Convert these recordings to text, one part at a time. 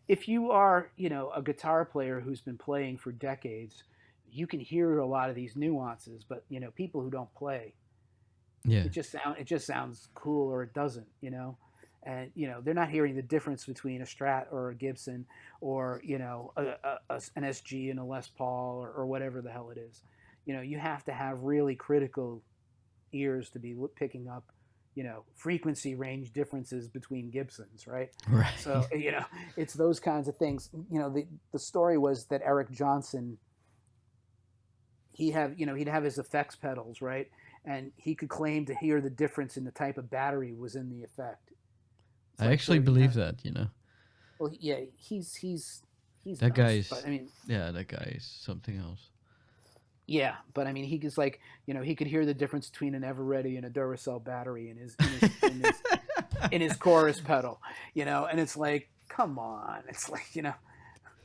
if you are, a guitar player who's been playing for decades, you can hear a lot of these nuances. But people who don't play, Yeah. it just sounds cool or it doesn't. And they're not hearing the difference between a Strat or a Gibson or an SG and a Les Paul or whatever the hell it is. You have to have really critical ears to be picking up frequency range differences between Gibsons, right? So Right. it's those kinds of things. The story was that Eric Johnson, he'd have his effects pedals, right, and he could claim to hear the difference in the type of battery was in the effect. It's I like, actually so believe that. well, yeah, he's That guy nuts, but is, I mean, yeah, that guy is something else. yeah, but I mean, he was like, he could hear the difference between an Eveready and a Duracell battery in his chorus pedal, and it's like, come on, it's like,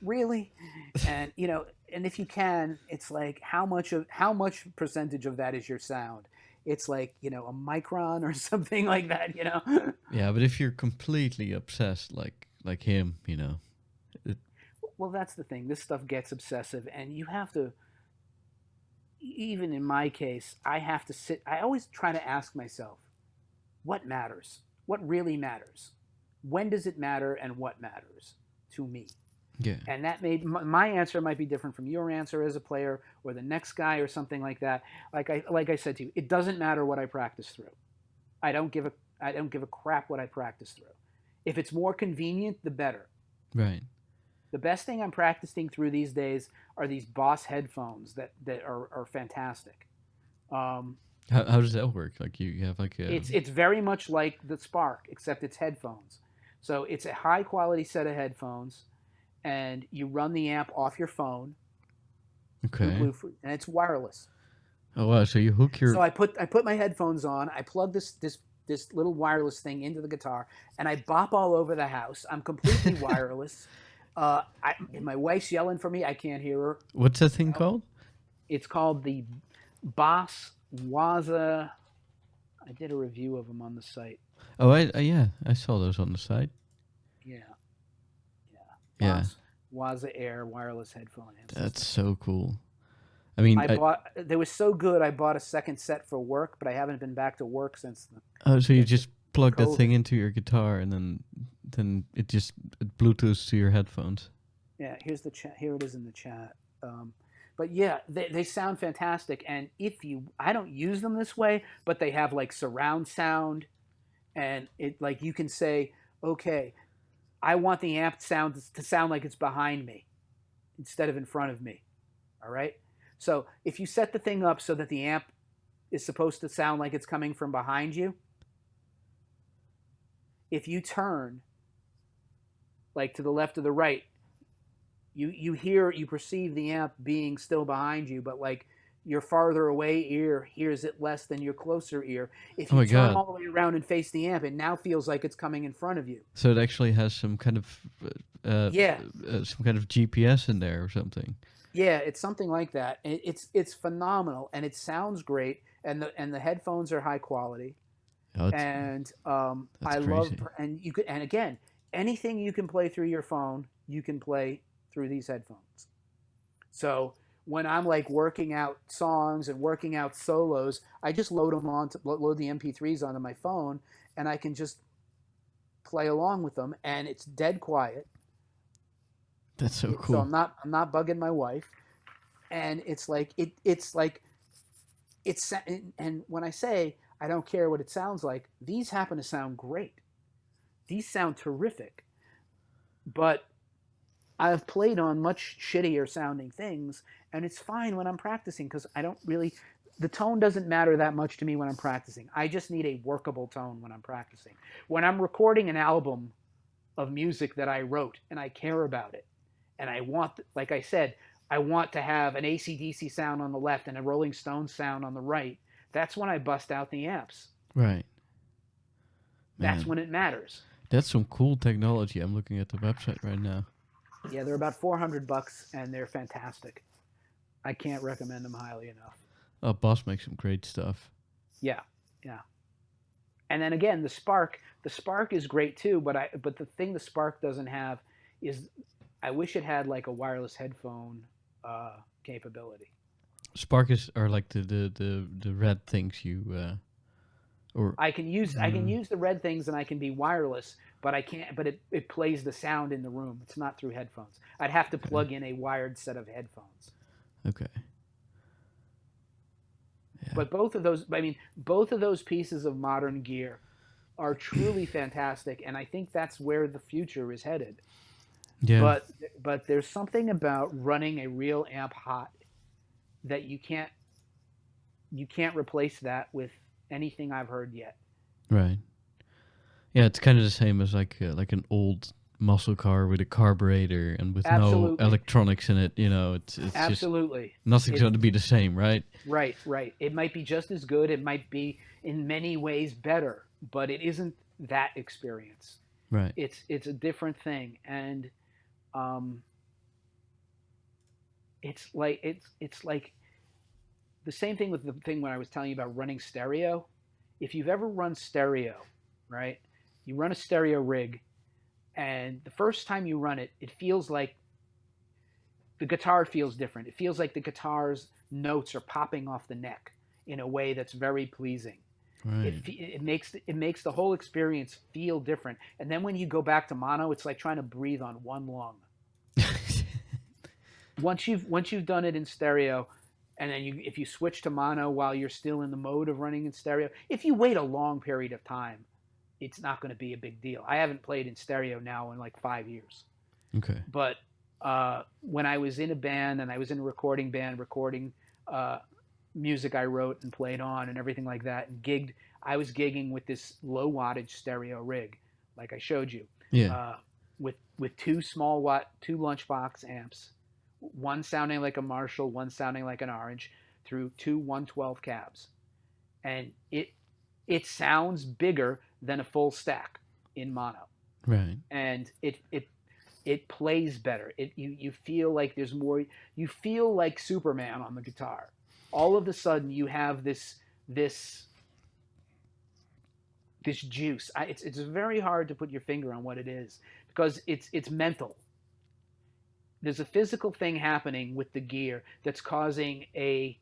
really, and and if you can, it's like how much percentage of that is your sound? It's like a micron or something like that. Yeah, but if you're completely obsessed like him, it, Well, that's the thing. This stuff gets obsessive, and you have to. Even in my case, I have to sit. I always try to ask myself, what matters? What really matters? When does it matter, and what matters to me? yeah. And that made my answer might be different from your answer as a player or the next guy or something like that. Like I said to you, it doesn't matter what I practice through. I don't give a I don't give a crap what I practice through. If it's more convenient, the better. Right. The best thing I'm practicing through these days are these Boss headphones that are fantastic. Um, How does that work? Like you have like a it's very much like the Spark, except it's headphones. So it's a high quality set of headphones, and you run the amp off your phone through okay. Bluetooth, and it's wireless. Oh wow, so you hook your So I put my headphones on. I plug this little wireless thing into the guitar, and I bop all over the house. I'm completely wireless. My wife's yelling for me. I can't hear her. what's that You thing know, called? it's called the Boss Waza. I did a review of them on the site. Oh, yeah, I saw those on the site. Yeah, yeah. Yeah, Boss Waza Air wireless headphone amp that's system. so cool. I mean, I bought. They were so good. I bought a second set for work, but I haven't been back to work since so you the, the, just the plug that COVID. thing into your guitar and then it Bluetooths to your headphones. Yeah, here's the chat. Here it is in the chat. But yeah, they sound fantastic. And I don't use them this way, but they have like surround sound, and it like you can say, okay, I want the amp sound to sound like it's behind me instead of in front of me. All right. So if you set the thing up so that the amp is supposed to sound like it's coming from behind you, if you turn like to the left or the right, you perceive the amp being still behind you, but like your farther away ear hears it less than your closer ear. If Oh you my turn god! all the way around and face the amp, it now feels like it's coming in front of you. So it actually has Yeah, some kind of GPS in there or something. yeah, it's something like that. It's phenomenal, and it sounds great, and the headphones are high quality, Oh, and that's I love, crazy. and you could, and again, anything you can play through your phone, you can play through these headphones. So when I'm like working out songs and working out solos, I just load the MP3s onto my phone, and I can just play along with them, and it's dead quiet. That's so So cool. I'm not bugging my wife, and it's and when I say I don't care what it sounds like, these happen to sound great. These sound terrific, but I've played on much shittier sounding things, and it's fine when I'm practicing because I don't really. The tone doesn't matter that much to me when I'm practicing. I just need a workable tone when I'm practicing. When I'm recording an album of music that I wrote and I care about it, and I want, like I said, I want to have an AC/DC sound on the left and a Rolling Stones sound on the right. That's when I bust out the amps. Right, That's man. when it matters. That's some cool technology. I'm looking at the website right now. Yeah, they're about $400 and they're fantastic. I can't recommend them highly enough. Oh, Boss makes some great stuff. Yeah, yeah. And then again, the Spark is great too. But the thing the Spark doesn't have is I wish it had like a wireless headphone capability. Sparkers are like the red things you or I can use the red things and I can be wireless, but I can't. But it plays the sound in the room. It's not through headphones. I'd have to okay. plug in a wired set of headphones. Okay. Yeah. But both of those, I mean, both of those pieces of modern gear are truly fantastic, and I think that's where the future is headed. Yeah. But but there's something about running a real amp hot that you can't replace that with anything I've heard yet. Right. Yeah, it's kind of the same as like an old muscle car with a carburetor and with no Absolutely, electronics in it. It's just absolutely. nothing's It going to be the same, right? right, right. It might be just as good. It might be in many ways better, but it isn't that experience. Right. It's a different thing, and um, it's like the same thing with the thing when I was telling you about running stereo. If you've ever run stereo, right? You run a stereo rig, and the first time you run it, it feels like the guitar feels different. It feels like the guitar's notes are popping off the neck in a way that's very pleasing. Right. It makes the whole experience feel different. And then when you go back to mono, it's like trying to breathe on one lung. Once you've done it in stereo, and then if you switch to mono while you're still in the mode of running in stereo, if you wait a long period of time, it's not going to be a big deal. I haven't played in stereo now in like 5 years, Okay. but when I was in a band and I was in a recording band recording uh, music I wrote and played on and everything like that, and gigged, I was gigging with this low wattage stereo rig, like I showed you, Yeah. uh, with two lunchbox amps, one sounding like a Marshall, one sounding like an Orange, through two 112 cabs, and it sounds bigger than a full stack in mono, Right. and it plays better. You feel like there's more. You feel like Superman on the guitar. All of a sudden, you have this this juice. It's very hard to put your finger on what it is because it's mental. There's a physical thing happening with the gear that's causing a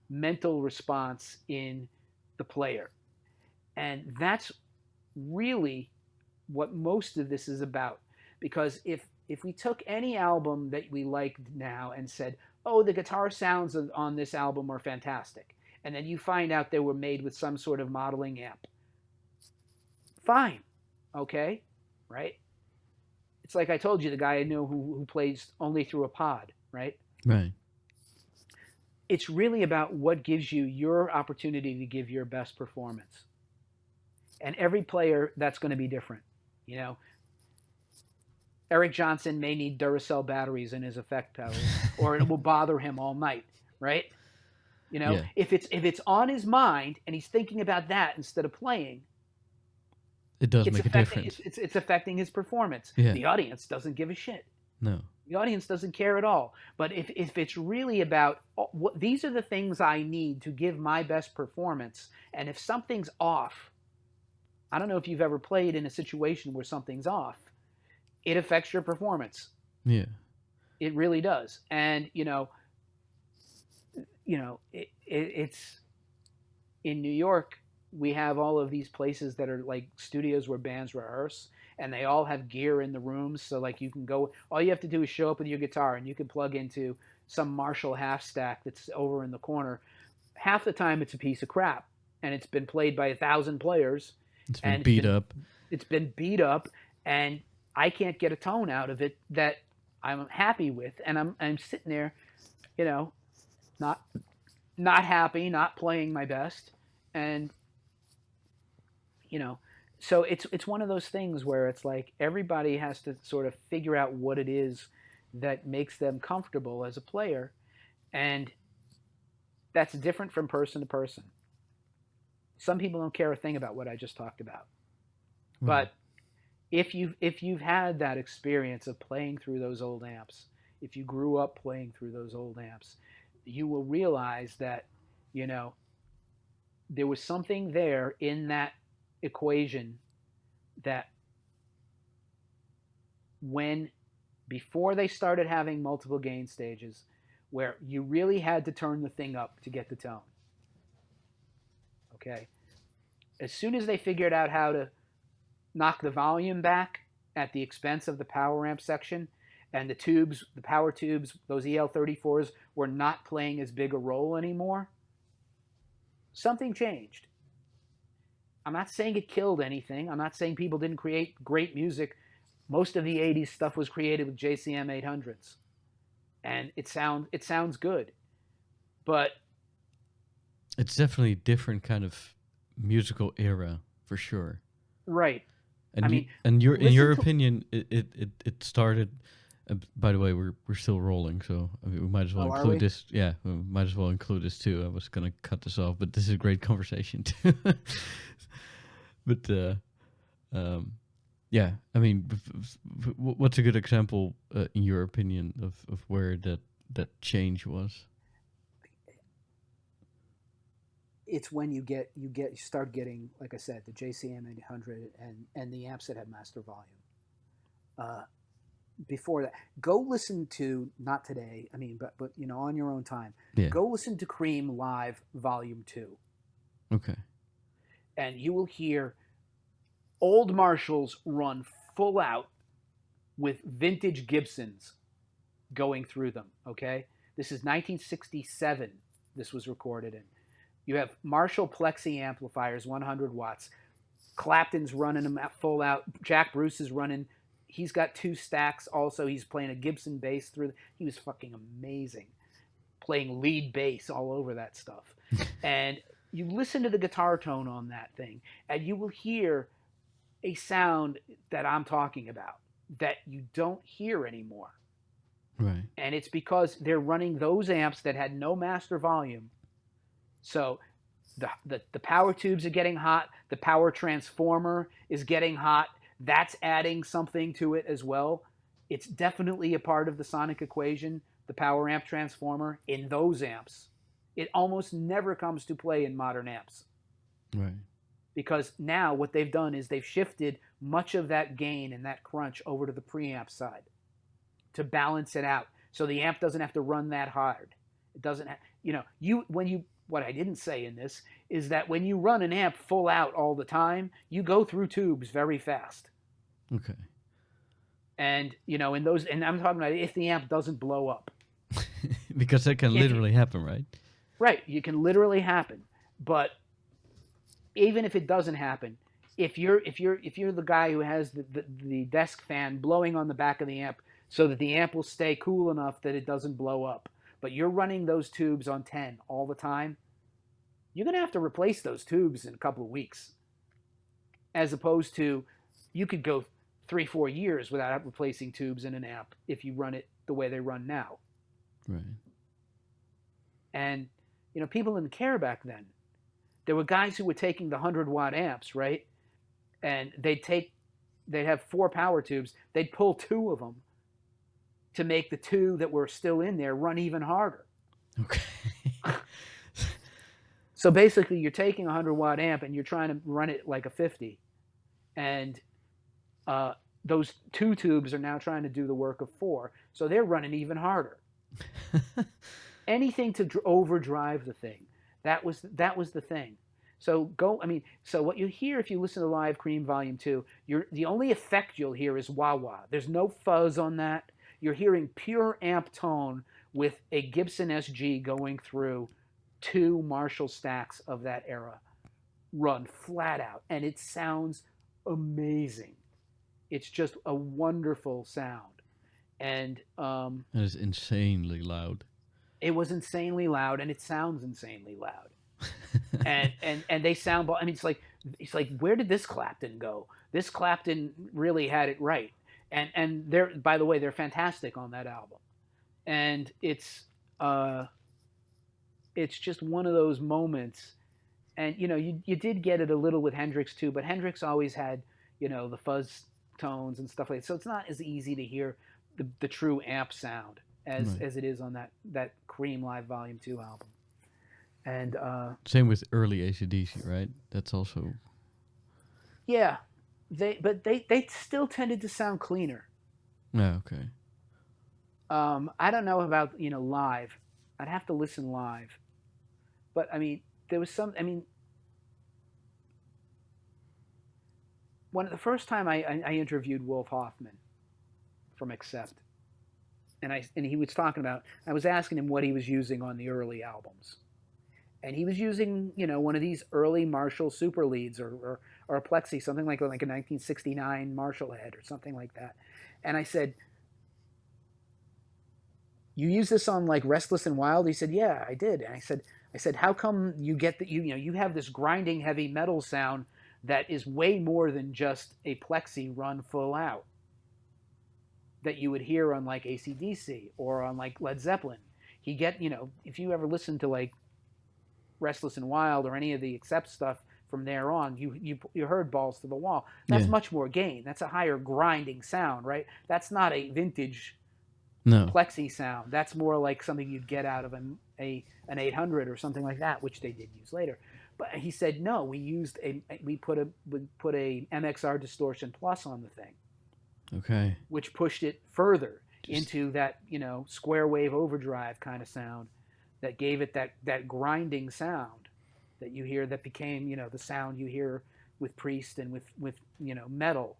mental response in the player. And that's really what most of this is about. Because if we took any album that we liked now and said, oh, the guitar sounds on this album are fantastic, and then you find out they were made with some sort of modeling amp, fine, okay, right? It's like I told you, the guy I know who plays only through a pod, right? Right. It's really about what gives you your opportunity to give your best performance. And every player, that's going to be different. You know, Eric Johnson may need Duracell batteries in his effect pedals, or it will bother him all night, right? You know, Yeah. if it's on his mind and he's thinking about that instead of playing, It does it's make a affecting difference. it's affecting his performance. Yeah. The audience doesn't give a shit. No. The audience doesn't care at all. But if it's really about these are the things I need to give my best performance, and if something's off, I don't know if you've ever played in a situation where something's off, it affects your performance. Yeah. It really does. And it's in New York. We have all of these places that are like studios where bands rehearse, and they all have gear in the rooms. So like you can go, all you have to do is show up with your guitar, and you can plug into some Marshall half stack that's over in the corner. Half the time it's a piece of crap, and it's been played by 1,000 players, It's been and beat up. it's been beat up, and I can't get a tone out of it that I'm happy with, and I'm sitting there, you know, not happy, not playing my best, and so it's one of those things where it's like everybody has to sort of figure out what it is that makes them comfortable as a player, and that's different from person to person. Some people don't care a thing about what I just talked about, Right. but if you've had that experience of playing through those old amps, if you grew up playing through those old amps, you will realize that there was something there in that equation that when before they started having multiple gain stages, where you really had to turn the thing up to get the tone. Okay. As soon as they figured out how to knock the volume back at the expense of the power amp section, and the tubes, the power tubes, those EL34s were not playing as big a role anymore, something changed. I'm not saying it killed anything. I'm not saying people didn't create great music. Most of the 80s stuff was created with JCM 800s. And it sounds good. But it's definitely a different kind of musical era for sure. Right. And I mean, in your opinion, it started. By the way, we're still rolling, so I mean, we might as well include this. Yeah, we might as well include this too. I was gonna cut this off, but this is a great conversation too. But yeah, I mean, what's a good example in your opinion of where that change was? It's when you start getting, like I said, the JCM 800 and the amps that have master volume. Before that, go listen to, not today, I mean, but you know, on your own time. Yeah. Go listen to Cream Live Volume 2. Okay. And you will hear old Marshalls run full out with vintage Gibsons going through them, okay? This is 1967 this was recorded in. You have Marshall Plexi amplifiers, 100 watts. Clapton's running them full out. Jack Bruce is running. He's got 2 stacks also. He's playing a Gibson bass through. He was fucking amazing. Playing lead bass all over that stuff. And you listen to the guitar tone on that thing, and you will hear a sound that I'm talking about that you don't hear anymore. Right. And it's because they're running those amps that had no master volume. So the power tubes are getting hot. The power transformer is getting hot. That's adding something to it as well. It's definitely a part of the sonic equation, the power amp transformer, in those amps. It almost never comes to play in modern amps. Right. Because now what they've done is they've shifted much of that gain and that crunch over to the preamp side to balance it out. So the amp doesn't have to run that hard. It doesn't have, what I didn't say in this is that when you run an amp full out all the time, you go through tubes very fast. Okay. And, in those, and I'm talking about if the amp doesn't blow up. Because that can literally happen, right? Right. It can literally happen. But even if it doesn't happen, if you're the guy who has the desk fan blowing on the back of the amp so that the amp will stay cool enough that it doesn't blow up, but you're running those tubes on 10 all the time, you're going to have to replace those tubes in a couple of weeks. As opposed to, you could go 3-4 years without replacing tubes in an amp if you run it the way they run now. Right. And, people didn't care back then. There were guys who were taking the 100-watt amps, right? And they'd have 4 power tubes. They'd pull 2 of them to make the 2 that were still in there run even harder. Okay. So basically, you're taking a 100-watt amp and you're trying to run it like a 50. And those 2 tubes are now trying to do the work of 4. So they're running even harder. Anything to overdrive the thing. That was the thing. So what you hear if you listen to Live Cream Volume 2, the only effect you'll hear is wah-wah. There's no fuzz on that. You're hearing pure amp tone with a Gibson SG going through 2 Marshall stacks of that era, run flat out, and it sounds amazing. It's just a wonderful sound, and it's insanely loud. It was insanely loud, and it sounds insanely loud. and they sound. I mean, it's like where did this Clapton go? This Clapton really had it right. And they're, by the way, they're fantastic on that album. And it's just one of those moments. And you did get it a little with Hendrix too, but Hendrix always had the fuzz tones and stuff like that. So it's not as easy to hear the true amp sound as it is on that Cream Live Volume 2 album. And same with early AC/DC, right? That's also. Yeah, they still tended to sound cleaner. Yeah, okay. I don't know about live. I'd have to listen live. But I mean, there was some. I mean, when the first time I interviewed Wolf Hoffman from Accept, and he was talking about. I was asking him what he was using on the early albums, and he was using one of these early Marshall super leads or a Plexi, something like a 1969 Marshall head or something like that. And I said, "You use this on like Restless and Wild?" He said, "Yeah, I did." And I said, "How come you get that you have this grinding heavy metal sound that is way more than just a Plexi run full out that you would hear on like AC/DC or on like Led Zeppelin?" If you ever listen to like Restless and Wild or any of the Accept stuff from there on, you heard Balls to the Wall. That's Yeah. much more gain. That's a higher grinding sound, right? That's not a vintage No. Plexi sound. That's more like something you'd get out of an 800 or something like that, which they did use later. But he said no. We put a MXR distortion plus on the thing, Okay. which pushed it further Just into that square wave overdrive kind of sound that gave it that grinding sound that you hear, that became the sound you hear with Priest and with metal.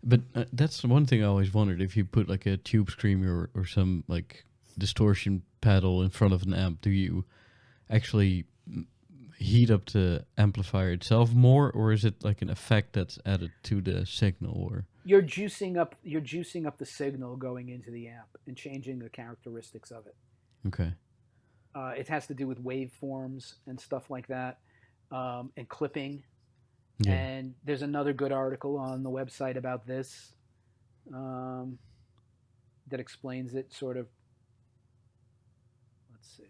But that's one thing I always wondered. If you put like a tube screamer or some like distortion pedal in front of an amp, do you actually heat up the amplifier itself more, or is it like an effect that's added to the signal? Or You're juicing up the signal going into the amp and changing the characteristics of it. okay, It has to do with waveforms and stuff like that, and clipping. yeah. And there's another good article on the website about this, um, that explains it sort of. Let's see.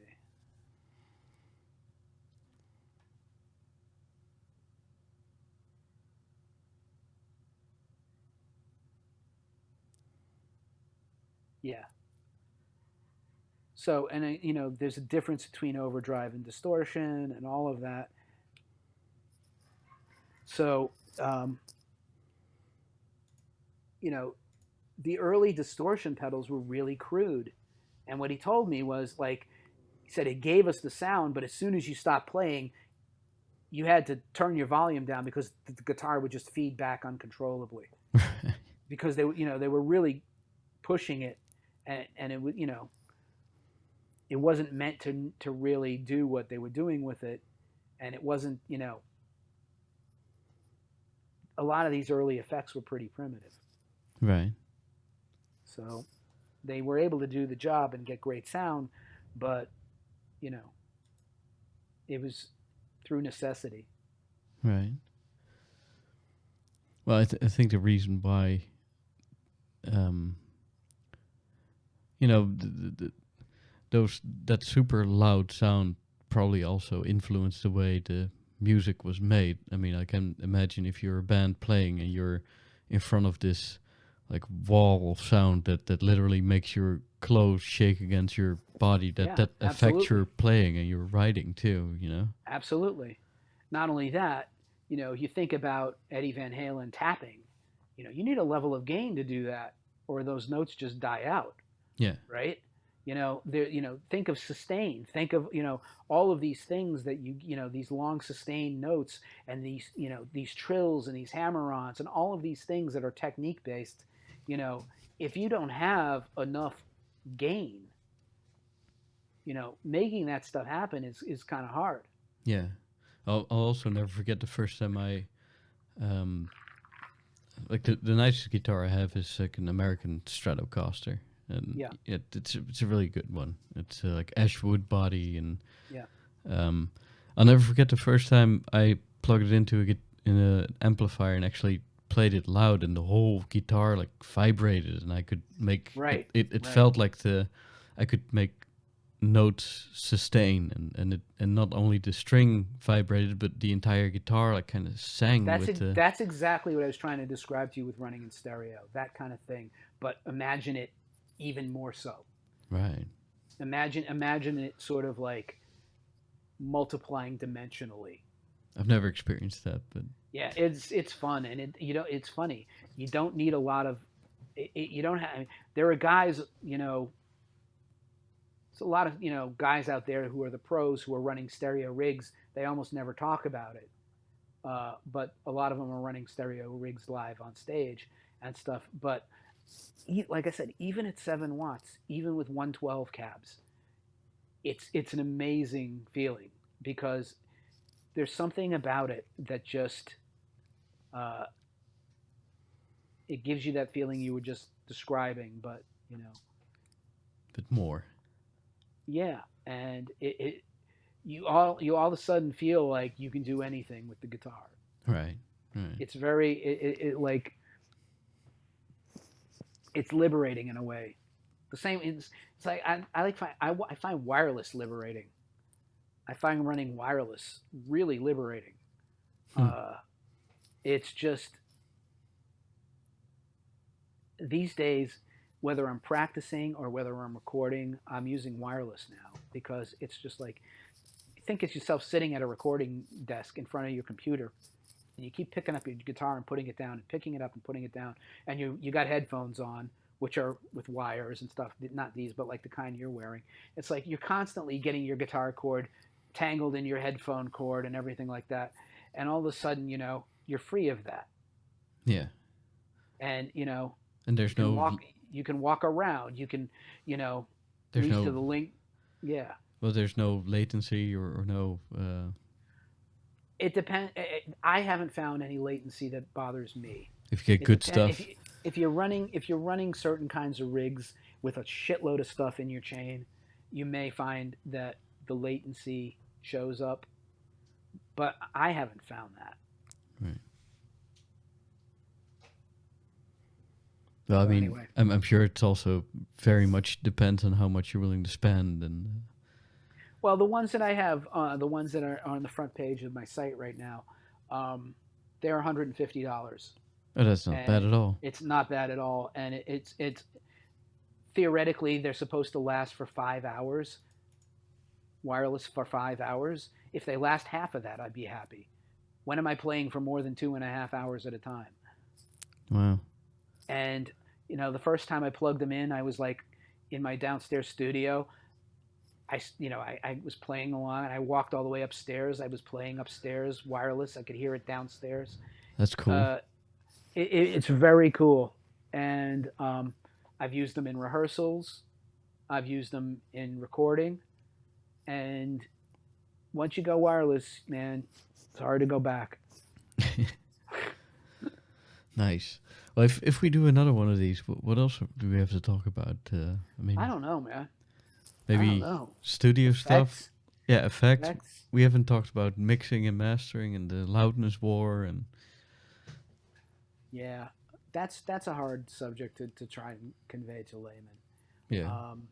Yeah. So, and there's a difference between overdrive and distortion and all of that. So, you know, the early distortion pedals were really crude. And what he told me was like, he said it gave us the sound, but as soon as you stopped playing, you had to turn your volume down because the guitar would just feed back uncontrollably, because they were really pushing it, and it it wasn't meant to really do what they were doing with it, and it wasn't a lot of these early effects were pretty primitive. Right. So they were able to do the job and get great sound, but you know it was through necessity. Right. Well, I think the reason why, um, those that super loud sound probably also influenced the way the music was made. I mean, I can imagine if you're a band playing and you're in front of this like wall of sound that literally makes your clothes shake against your body, Yeah, that affects absolutely. your playing and your writing too, you know? Absolutely. Not only that, you think about Eddie Van Halen tapping, you need a level of gain to do that, or those notes just die out, Yeah. right? Think of sustain. Think of, all of these things that these long sustained notes, and these trills and these hammer-ons and all of these things that are technique based. You know, if you don't have enough gain, making that stuff happen is kind of hard. Yeah. I'll also never forget the first time I um like the nicest guitar I have is like an American Stratocaster, and Yeah, it's a really good one. It's like ash wood body, and yeah. um, I'll never forget the first time I plugged it into in an amplifier and actually played it loud, and the whole guitar like vibrated, and I could make it. Right, It right. felt like I could make notes sustain, and not only the string vibrated, but the entire guitar like kind of sang That's with the. that's exactly what I was trying to describe to you with running in stereo, that kind of thing. But imagine it even more so. Right. Imagine it sort of like multiplying dimensionally. I've never experienced that, but Yeah, it's fun, and it's funny. You don't need a lot of You don't have. I mean, there are guys, there's a lot of guys out there who are the pros who are running stereo rigs. They almost never talk about it, but a lot of them are running stereo rigs live on stage and stuff. But like I said, even at 7 watts, even with 112 cabs, it's an amazing feeling because there's something about it that just uh, it gives you that feeling you were just describing, but But more. yeah, and you all of a sudden feel like you can do anything with the guitar. Right. Right. It's very like it's liberating in a way. The same it's like I like I find wireless liberating. I find running wireless really liberating. Hmm. It's just these days, whether I'm practicing or whether I'm recording, I'm using wireless now because it's just like think of yourself sitting at a recording desk in front of your computer and you keep picking up your guitar and putting it down and picking it up and putting it down and you got headphones on which are with wires and stuff, not these but like the kind you're wearing. It's like you're constantly getting your guitar cord tangled in your headphone cord and everything like that, and all of a sudden you're free of that. Yeah. And And you can walk around, you can there's move to no the link. Yeah, well, there's no latency or no. it depends. I haven't found any latency that bothers me. If you get It good depends stuff. if you're running certain kinds of rigs with a shitload of stuff in your chain, you may find that the latency shows up, but I haven't found that. Right. Well, I So mean, anyway, I'm sure it's also very much depends on how much you're willing to spend, and well, the ones that I have, the ones that are on the front page of my site right now, they're $150, oh, that's not bad and at all. it's not bad at all. And it's theoretically they're supposed to last for 5 hours, wireless for 5 hours. If they last half of that, I'd be happy. When am I playing for more than 2.5 hours at a time? Wow. And the first time I plugged them in, I was like in my downstairs studio. I was playing along, and I walked all the way upstairs. I was playing upstairs wireless. I could hear it downstairs. That's cool. Uh, it's very cool, and I've used them in rehearsals. I've used them in recording, and once you go wireless, man, it's hard to go back. Nice. Well, if we do another one of these, what else do we have to talk about? I mean, I don't know, man. I don't maybe know. studio stuff. Effects, Yeah, effects. effects. We haven't talked about mixing and mastering and the loudness war and Yeah, that's a hard subject to try and convey to laymen. yeah. Um,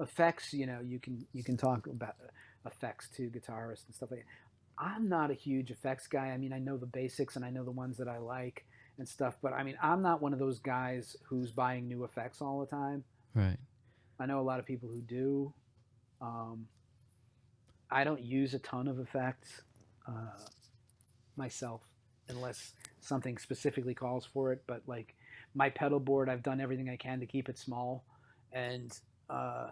effects, you can talk about effects to guitarists and stuff like that. I'm not a huge effects guy. I mean, I know the basics and I know the ones that I like and stuff, but I mean, I'm not one of those guys who's buying new effects all the time. Right. I know a lot of people who do. Um, I don't use a ton of effects myself unless something specifically calls for it. But like my pedal board, I've done everything I can to keep it small, and uh,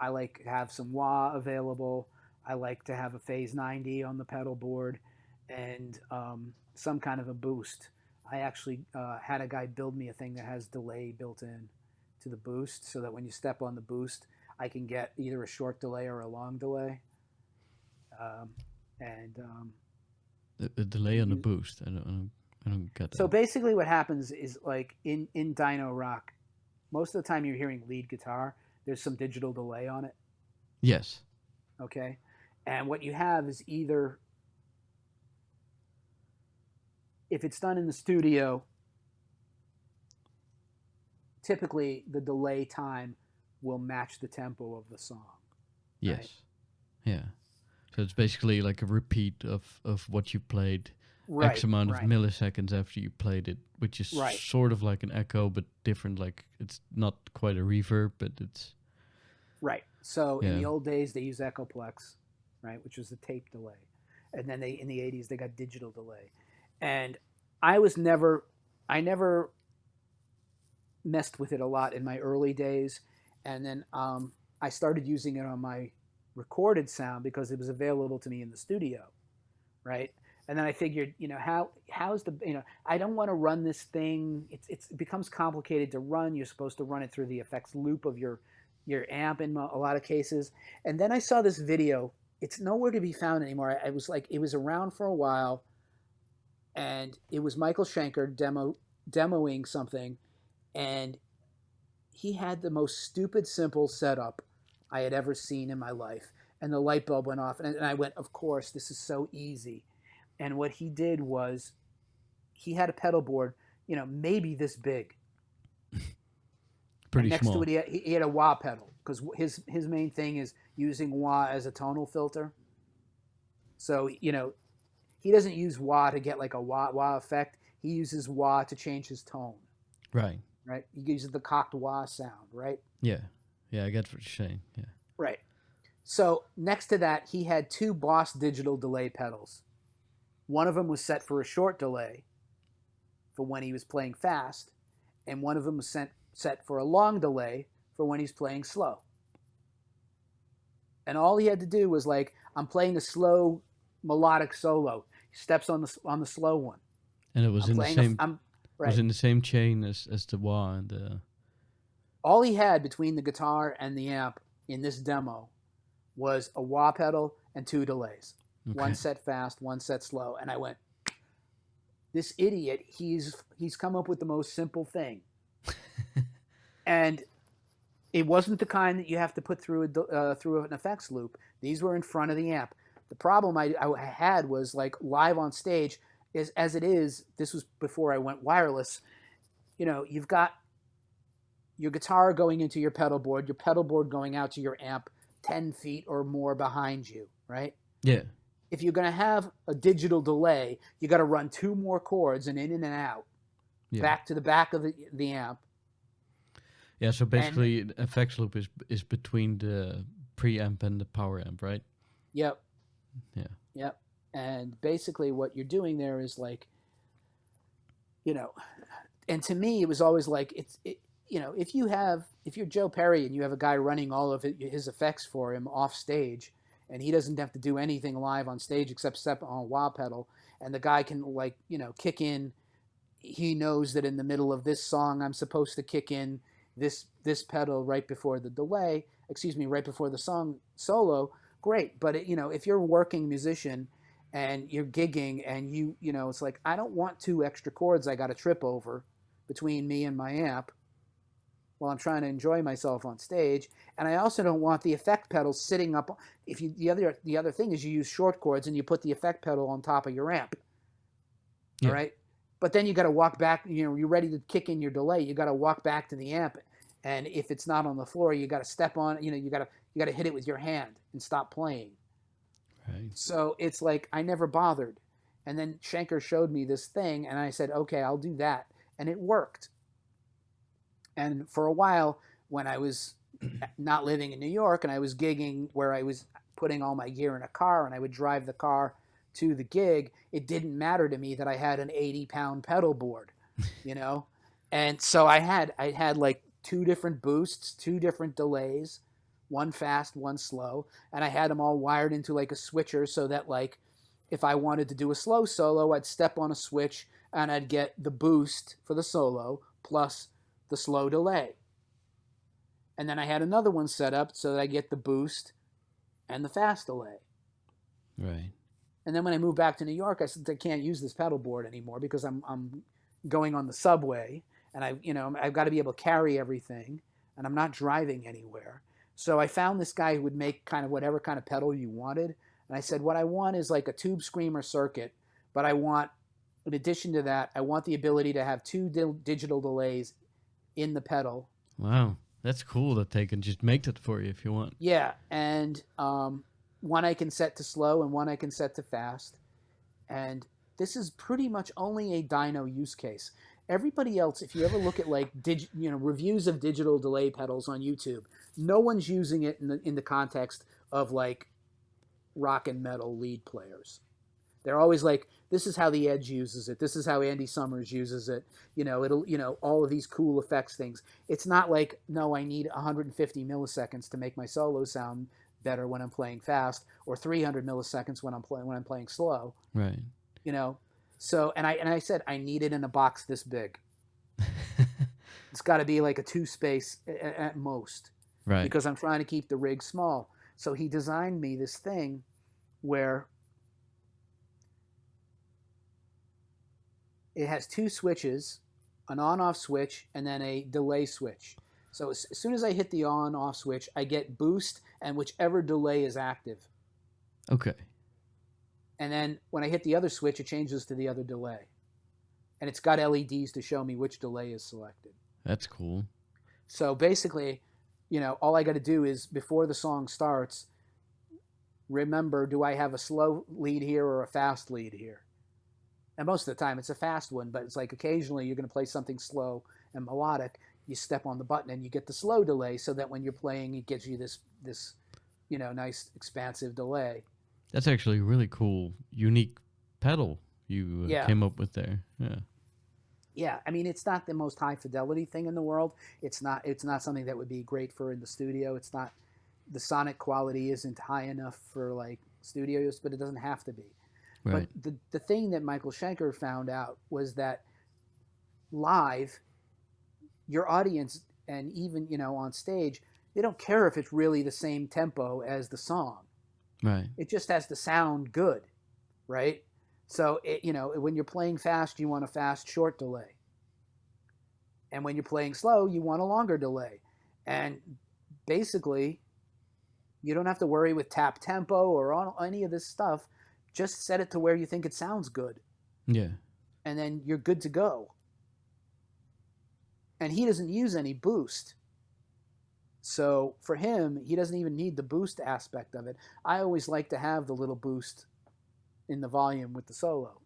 I like to have some wah available. I like to have a phase 90 on the pedal board, and some kind of a boost. I actually had a guy build me a thing that has delay built in to the boost, so that when you step on the boost, I can get either a short delay or a long delay. Um, and The delay on the boost. I don't get that. So basically, what happens is like in Dino Rock, most of the time you're hearing lead guitar. There's some digital delay on it. Yes. Okay, and what you have is either if it's done in the studio, typically the delay time will match the tempo of the song. Yes. Right? Yeah. So it's basically like a repeat of what you played Right, X amount of right, milliseconds after you played it, which is right. sort of like an echo, but different. Like it's not quite a reverb, but it's Right. So in yeah. the old days, they used Echoplex, right, which was the tape delay, and then in the '80s they got digital delay, and I never messed with it a lot in my early days, and then I started using it on my recorded sound because it was available to me in the studio, right? And then I figured, how's the, I don't want to run this thing. It becomes complicated to run. You're supposed to run it through the effects loop of your amp in a lot of cases. And then I saw this video. It's nowhere to be found anymore. I was like, it was around for a while, and it was Michael Schenker demoing something, and he had the most stupid simple setup I had ever seen in my life. And the light bulb went off, and I went, of course, this is so easy. And what he did was he had a pedal board, maybe this big. Pretty next small. to it, he had a wah pedal, because his main thing is using wah as a tonal filter. So, he doesn't use wah to get like a wah effect. He uses wah to change his tone. Right. Right? He uses the cocked wah sound, right? Yeah. Yeah, I get what you're saying. Yeah. Right. So next to that, he had two Boss digital delay pedals. One of them was set for a short delay for when he was playing fast, and one of them was set for a long delay for when he's playing slow. And all he had to do was like, I'm playing a slow melodic solo. He steps on the slow one. And it was in the same right. was in the same chain as the wah and the. All he had between the guitar and the amp in this demo was a wah pedal and two delays. Okay. One set fast, one set slow. And I went, this idiot, he's come up with the most simple thing. And it wasn't the kind that you have to put through an effects loop. These were in front of the amp. The problem I had was like live on stage, as it is, this was before I went wireless, you've got your guitar going into your pedal board going out to your amp 10 feet or more behind you, right? Yeah. If you're going to have a digital delay, you got to run two more cords and in and out, back to the back of the amp. Yeah, so basically, effects loop is between the preamp and the power amp, right? Yep. Yeah. Yep. And basically, what you're doing there is like, and to me, it was always like if you're Joe Perry and you have a guy running all of his effects for him off stage, and he doesn't have to do anything live on stage except step on a wah pedal, and the guy can kick in. He knows that in the middle of this song, I'm supposed to kick in this pedal right before the delay. Right before the song solo. Great, but if you're a working musician and you're gigging and it's like, I don't want two extra chords I got to trip over between me and my amp while I'm trying to enjoy myself on stage, and I also don't want the effect pedal sitting up. The other thing is you use short chords and you put the effect pedal on top of your amp. Yeah. All right, but then you got to walk back. You're ready to kick in your delay. You got to walk back to the amp, and if it's not on the floor, you got to step on. You got to hit it with your hand and stop playing. Right. So it's like I never bothered, and then Schenker showed me this thing, and I said, okay, I'll do that, and it worked. And for a while, when I was not living in New York and I was gigging where I was putting all my gear in a car and I would drive the car to the gig, it didn't matter to me that I had an 80-pound pedal board, And so I had like two different boosts, two different delays, one fast, one slow, and I had them all wired into like a switcher so that like if I wanted to do a slow solo, I'd step on a switch and I'd get the boost for the solo plus the slow delay. And then I had another one set up so that I get the boost and the fast delay. Right. And then when I moved back to New York, I said I can't use this pedal board anymore because I'm going on the subway and I've got to be able to carry everything and I'm not driving anywhere. So I found this guy who would make kind of whatever kind of pedal you wanted. And I said, what I want is like a tube screamer circuit, but I want, in addition to that, I want the ability to have two digital delays in the pedal. Wow, that's cool that they can just make that for you if you want. Yeah, and one I can set to slow and one I can set to fast. And this is pretty much only a dyno use case. Everybody else, if you ever look at like reviews of digital delay pedals on YouTube, no one's using it in the context of like rock and metal lead players. They're always like, this is how the Edge uses it. This is how Andy Summers uses it. It'll, all of these cool effects things. It's not like, no, I need 150 milliseconds to make my solo sound better when I'm playing fast, or 300 milliseconds when I'm playing slow. Right. So, and I said, I need it in a box this big. It's got to be like a 2-space at most. Right. Because I'm trying to keep the rig small. So he designed me this thing where it has 2 switches, an on-off switch, and then a delay switch. So as soon as I hit the on-off switch, I get boost and whichever delay is active. Okay. And then when I hit the other switch, it changes to the other delay. And it's got LEDs to show me which delay is selected. That's cool. So basically, all I got to do is, before the song starts, remember, do I have a slow lead here or a fast lead here? And most of the time it's a fast one, but it's like occasionally you're going to play something slow and melodic. You step on the button and you get the slow delay, so that when you're playing, it gives you this nice expansive delay. That's actually a really cool, unique pedal you came up with there. Yeah. Yeah, I mean, it's not the most high fidelity thing in the world. It's not something that would be great for in the studio. It's not, the sonic quality isn't high enough for like studio use, but it doesn't have to be. Right. But the thing that Michael Schenker found out was that live, your audience, and even on stage, they don't care if it's really the same tempo as the song. Right. It just has to sound good, right? So, when you're playing fast, you want a fast, short delay. And when you're playing slow, you want a longer delay. And basically, you don't have to worry with tap tempo or on any of this stuff. Just set it to where you think it sounds good. Yeah. And then you're good to go. And he doesn't use any boost. So for him, he doesn't even need the boost aspect of it. I always like to have the little boost in the volume with the solo.